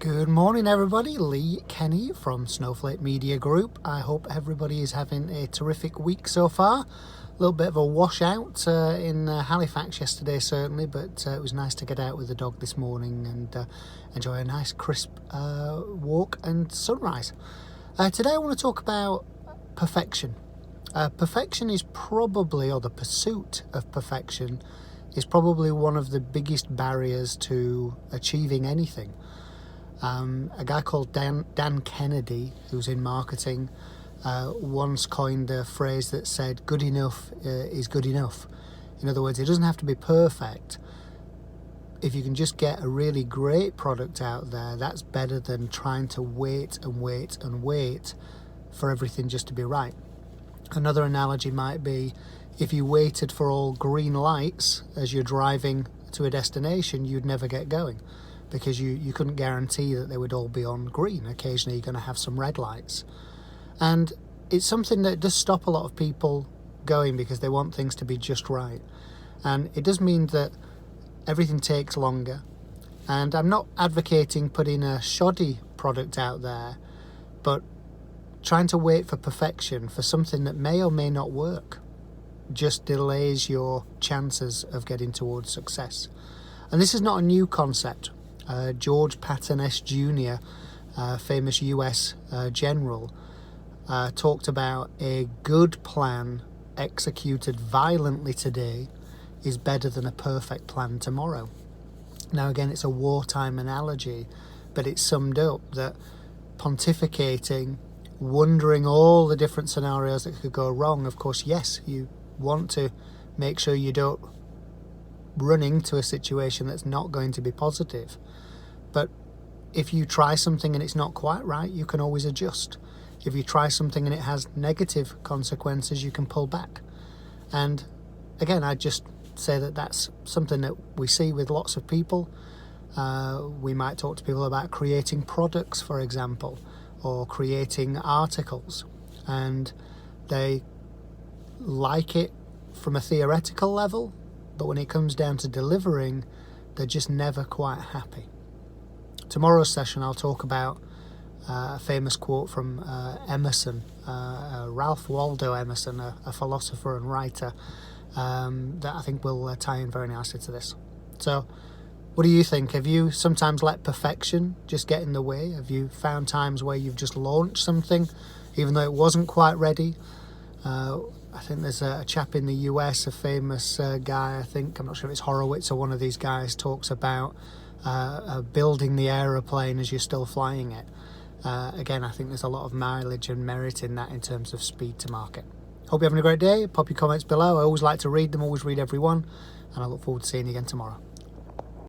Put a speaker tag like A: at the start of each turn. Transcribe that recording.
A: Good morning everybody, Lee Kenny from Snowflake Media Group. I hope everybody is having a terrific week so far. A little bit of a washout in Halifax yesterday certainly, but it was nice to get out with the dog this morning and enjoy a nice crisp walk and sunrise. Today I want to talk about perfection. Perfection is probably, or the pursuit of perfection, is probably one of the biggest barriers to achieving anything. A guy called Dan Kennedy, who's in marketing, once coined a phrase that said, good enough is good enough. In other words, it doesn't have to be perfect. If you can just get a really great product out there, that's better than trying to wait for everything just to be right. Another analogy might be, if you waited for all green lights as you're driving to a destination, you'd never get going, because you couldn't guarantee that they would all be on green. Occasionally you're going to have some red lights. And it's something that does stop a lot of people going because they want things to be just right. And it does mean that everything takes longer. And I'm not advocating putting a shoddy product out there, but trying to wait for perfection for something that may or may not work just delays your chances of getting towards success. And this is not a new concept. George Patton S. Jr., famous US general, talked about a good plan executed violently today is better than a perfect plan tomorrow. Now again, it's a wartime analogy, but it's summed up that pontificating, wondering all the different scenarios that could go wrong, of course, yes, you want to make sure you don't run into a situation that's not going to be positive. But if you try something and it's not quite right, you can always adjust. If you try something and it has negative consequences, you can pull back. And again, I just say that that's something that we see with lots of people. We might talk to people about creating products, for example, or creating articles, and they like it from a theoretical level, but when it comes down to delivering, they're just never quite happy. Tomorrow's session I'll talk about a famous quote from Emerson, Ralph Waldo Emerson, a philosopher and writer, that I think will tie in very nicely to this. So what do you think? Have you sometimes let perfection just get in the way? Have you found times where you've just launched something even though it wasn't quite ready? I think there's a chap in the US, a famous guy, I'm not sure if it's Horowitz or one of these guys, talks about building the aeroplane as you're still flying it. Again, I think there's a lot of mileage and merit in that in terms of speed to market. Hope you're having a great day. Pop your comments below. I always like to read them, always read every one, and I look forward to seeing you again tomorrow.